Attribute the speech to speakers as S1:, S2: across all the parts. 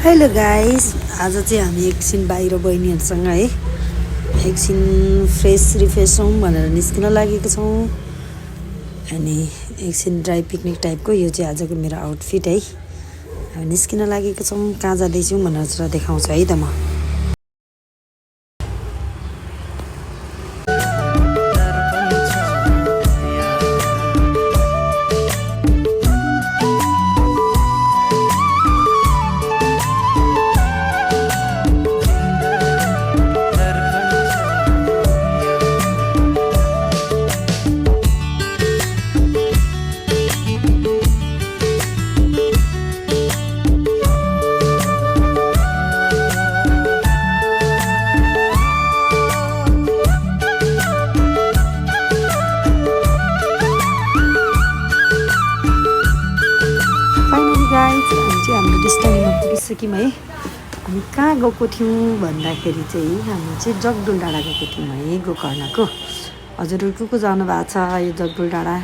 S1: Hello guys, आज चाहिँ हामी एकछिन बाहिर बहिनीहरूसँग है एकछिन फ्रेस रिफ्रेस हौँ भनेर निस्किन लागेको छौँ। अनि एकछिन ड्राई पिकनिक टाइपको यो चाहिँ आजको मेरो आउटफिट है। हामी निस्किन लागेको छौँ। कहाँ जाँदैछौँ भनेर देखाउँछु है त म। हाम्रो डेस्टिनीमा पुगिसक्यौँ है। हामी कहाँ गएको थियौँ भन्दाखेरि चाहिँ हामी चाहिँ जगडुल डाँडा गएको थियौँ है, गोकर्णको। हजुरहरू को जानु भएको छ यो जगडुल डाँडा?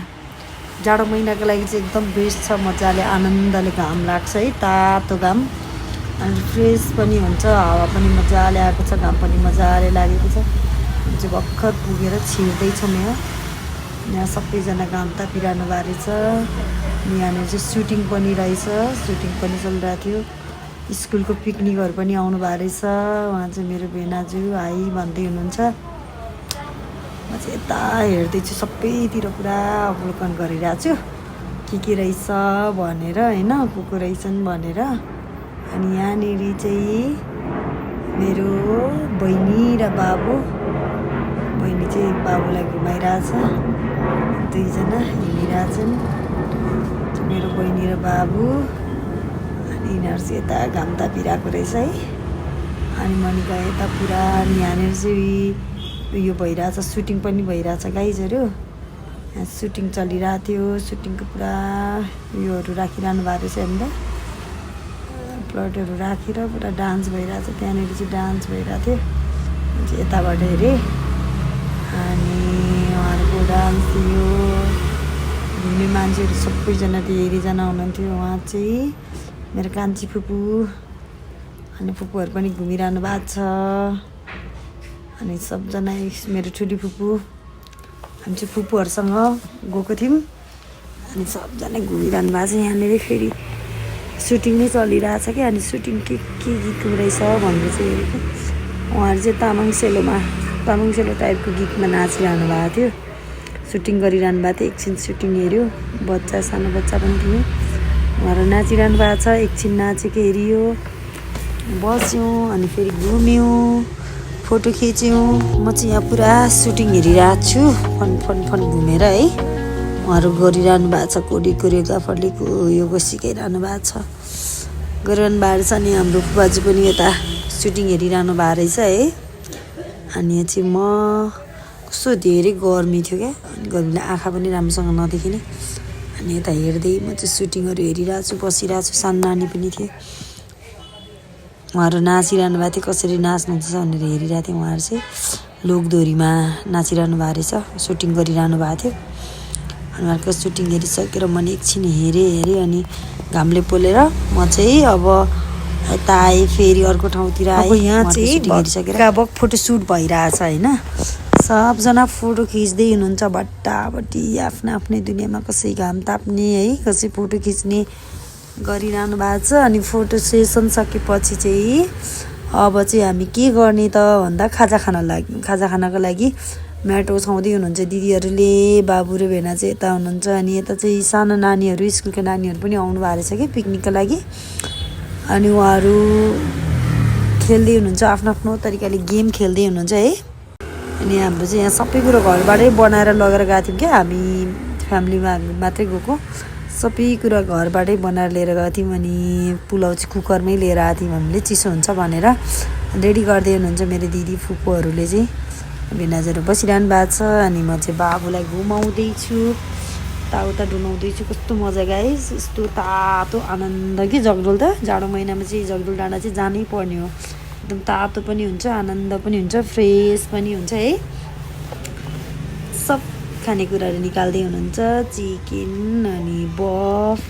S1: जाडो महिनाको लागि चाहिँ एकदम बेस्ट छ। मजाले आनन्दले घाम लाग्छ है, तातो घाम। अनि फ्रेस पनि हुन्छ, हावा पनि मजाले आएको छ, घाम पनि मजाले लागेको छ। हामी चाहिँ भर्खर पुगेर छिर्दैछौँ यहाँ सबैजना घाम तापिरहनु भएको रहेछ। यहाँनिर चाहिँ सुटिङ पनि रहेछ, सुटिङ पनि चलिरहेको थियो। स्कुलको पिकनिकहरू पनि आउनु भएको रहेछ। उहाँ चाहिँ मेरो भेनाजु हाई भन्दै हुनुहुन्छ। म चाहिँ यता हेर्दैछु, सबैतिर पुरा अवलोकन गरिरहेको छु के रहेछ भनेर होइन, को रहेछन् भनेर। अनि यहाँनिर चाहिँ मेरो बहिनी र बाबु, बहिनी चाहिँ बाबुलाई घुमाइरहेछ, दुईजना हिँडिरहेछन्, मेरो बहिनी र बाबु। अनि यिनीहरू चाहिँ यता घाम तापिरहेको रहेछ है। अनि मनिका यता पुरा यहाँनिर चाहिँ यो भइरहेछ, सुटिङ पनि भइरहेछ गाइजहरू। यहाँ सुटिङ चलिरहेको थियो, सुटिङको पुरा योहरू राखिरहनु भएको रहेछ हामीलाई, प्लटहरू राखेर पुरा डान्स भइरहेछ। त्यहाँनिर चाहिँ डान्स भइरहेको थियो, चाहिँ यताबाट हेरेँ। अनि उहाँहरूको डान्स थियो, घुम्ने मान्छेहरू सबैजना धेरैजना हुनुहुन्थ्यो। उहाँ चाहिँ मेरो कान्छी फुपू, अनि फुपूहरू पनि घुमिरहनु भएको छ। अनि सबजना मेरो ठुली फुपू, हामी चाहिँ फुपूहरूसँग गएको थियौँ। अनि सबजना घुमिरहनु भएको छ। यहाँनिर फेरि सुटिङ नै चलिरहेछ क्या। अनि सुटिङ के गीतको रहेछ भनेर चाहिँ हेरेको। उहाँहरू चाहिँ तामाङ सेलो टाइपको गीतमा नाचिरहनु भएको थियो, सुटिङ गरिरहनु भएको थियो। एकछिन सुटिङ हेऱ्यो, बच्चा सानो बच्चा पनि थियो, उहाँहरू नाचिरहनु भएको छ। एकछिन नाचेको हेरियो, बस्यौँ, अनि फेरि घुम्यौँ, फोटो खिच्यौँ। म चाहिँ यहाँ पुरा सुटिङ हेरिरहेको छु, फन घुमेर है। उहाँहरू गरिरहनु भएको छ, कोरियोग्राफरले यो सिकाइरहनु भएको छ, गरिरहनु भएको रहेछ। अनि हाम्रो फुपाजु पनि यता सुटिङ हेरिरहनु भएको रहेछ है। अनि चाहिँ म कस्तो धेरै गर्मी थियो क्या, गर्मीले आँखा पनि राम्रोसँग नदेखिने। अनि यता हेर्दै म चाहिँ सुटिङहरू हेरिरहेको छु, बसिरहेको छु। सानो नानी पनि थियो, उहाँहरू नाचिरहनु भएको थियो, कसरी नाच्नुहुन्छ भनेर हेरिरहेको थिएँ। उहाँहरू चाहिँ लोकदोरीमा नाचिरहनु भएको रहेछ, सुटिङ गरिरहनु भएको थियो। अनि उहाँहरूको सुटिङ हेरिसकेर मैले एकछिन हेरेँ। अनि घामले पोलेर म चाहिँ अब यता आएँ, फेरि अर्को ठाउँतिर आएँ। यहाँ चाहिँ भक्काभक फोटोसुट भइरहेछ होइन। सबजना फोटो खिच्दै हुनुहुन्छ भट्टाभट्टी, आफ्नो आफ्नै दुनियाँमा। कसै घाम ताप्ने है, कसै फोटो खिच्ने गरिरहनु भएको छ। अनि फोटो सेसन सकेपछि चाहिँ अब चाहिँ हामी के गर्ने त भन्दा खाजा खानको लागि म्याट ओछाउँदै हुनुहुन्छ दिदीहरूले। बाबु र भेना चाहिँ यता हुनुहुन्छ। अनि यता चाहिँ सानो नानीहरू, स्कुलका नानीहरू पनि आउनु भएको रहेछ कि पिकनिकको लागि। अनि उहाँहरू खेल्दै हुनुहुन्छ, आफ्नो आफ्नो तरिकाले गेम खेल्दै हुनुहुन्छ है। अनि हाम्रो चाहिँ यहाँ सबै कुरो घरबाटै बनाएर लगेर गएको थियौँ क्या। हामी फ्यामिलीमा हामी मात्रै गएको, सबै कुरा घरबाटै बनाएर लिएर गएको थियौँ। अनि पुलाउ चाहिँ कुकरमै लिएर आएको थियौँ हामीले, चिसो हुन्छ भनेर। रेडी गर्दै हुनुहुन्छ मेरो दिदी फुपूहरूले चाहिँ। भेनाजहरू बसिरहनु भएको छ। अनि म चाहिँ बाबुलाई घुमाउँदैछु, यताउता डुलाउँदैछु। कस्तो मजा गाइस, यस्तो तातो आनन्द कि जगडुल त। जाडो महिनामा चाहिँ जगडुल डाँडा चाहिँ जानै पर्ने हो। एकदम तातो पनि हुन्छ, आनन्द पनि हुन्छ, फ्रेस पनि हुन्छ है। सब खानेकुराहरू निकाल्दै हुनुहुन्छ, चिकन अनि बफ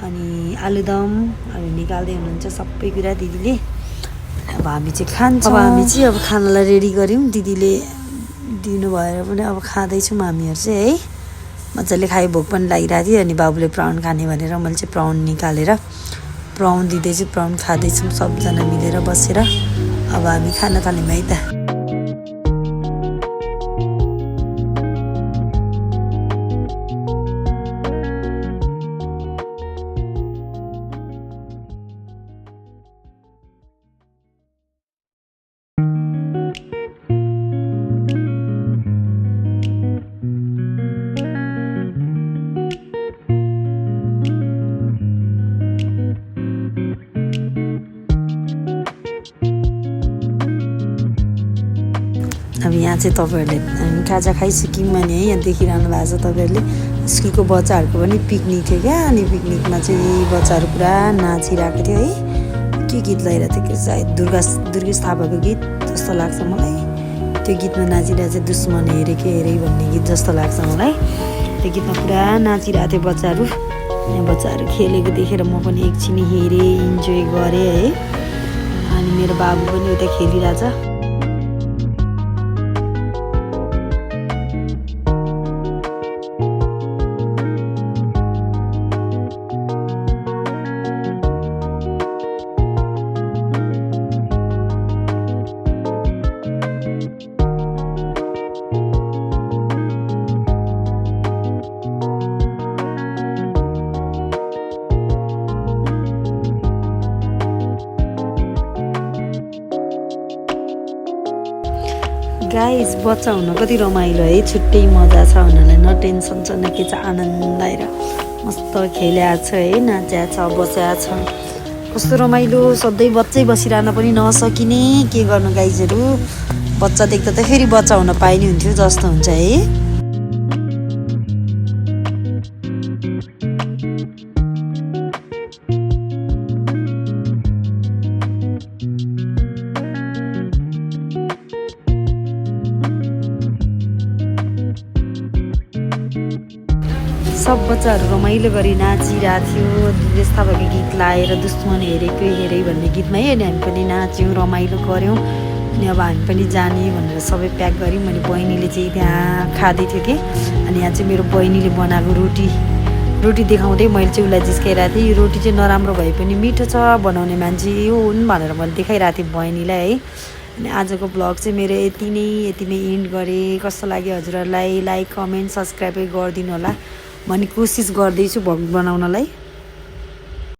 S1: अनि आलुदम अनि निकाल्दै हुनुहुन्छ सबै कुरा दिदीले। अब हामी चाहिँ खान्छौँ। अब हामी चाहिँ अब खानालाई रेडी गऱ्यौँ, दिदीले दिनु भएर पनि अब खाँदैछौँ हामीहरू चाहिँ है। मजाले खायो, भोक पनि लागिरहेको थियो। अनि बाबुले प्राउन खाने भनेर मैले चाहिँ प्राउन निकालेर प्राउन दिँदैछु, प्राउन खाँदैछौँ सबजना मिलेर बसेर। अब हामी खाना थाल्यौँ है त। अब यहाँ चाहिँ तपाईँहरूले हामी खाजा खाइसक्यौँ भने है, यहाँ देखिरहनु भएको छ तपाईँहरूले स्कुलको बच्चाहरूको पनि पिकनिक थियो क्या। अनि पिकनिकमा चाहिँ बच्चाहरू पुरा नाचिरहेको थियो है। के गीत लगाइरहेको थियो कि सायद दुर्गेश थापाको गीत जस्तो लाग्छ मलाई। त्यो गीतमा नाचिरहेको चाहिँ दुश्मन हेरे के हेरे भन्ने गीत जस्तो लाग्छ मलाई। त्यो गीतमा पुरा नाचिरहेको थियो बच्चाहरू। यहाँ बच्चाहरू खेलेको देखेर म पनि एकछिन हेरेँ, इन्जोय गरेँ है। अनि मेरो बाबु पनि उता खेलिरहेछ। गाइस, बच्चा हुन कति रमाइलो है, छुट्टै मजा छ हुनलाई। न टेन्सन छ न के छ, आनन्द आएर मस्त खेलिरहेको छ है, नाचिएको छ, बसिरहेको छ। कस्तो रमाइलो। सधैँ बच्चै बसिरहन पनि नसकिने, के गर्नु गाइजहरू। बच्चा देख्दा त फेरि बच्चा हुन पाइने हुन्थ्यो जस्तो हुन्छ है। सब बच्चाहरू रमाइलो गरी नाचिरहेको थियो। दुर्गेश थापाको गीत लाएर दुश्मन हेरेको हेरे भन्ने गीतमा है। अनि हामी पनि नाच्यौँ, रमाइलो गऱ्यौँ। अनि अब हामी पनि जाने भनेर सबै प्याक गऱ्यौँ। अनि बहिनीले चाहिँ त्यहाँ खाँदै थियो कि। अनि यहाँ चाहिँ मेरो बहिनीले बनाएको रोटी देखाउँदै मैले चाहिँ उसलाई जिस्काइरहेको थिएँ। यो रोटी चाहिँ नराम्रो भए पनि मिठो छ, बनाउने मान्छे यो हुन् भनेर मैले देखाइरहेको थिएँ बहिनीलाई है। अनि आजको ब्लग चाहिँ मेरो यतिमै एन्ड गरेँ। कस्तो लाग्यो हजुरहरूलाई? लाइक, कमेन्ट, सब्सक्राइबै गरिदिनु होला। भन्ने कोसिस गर्दैछु भ्लग बनाउनलाई।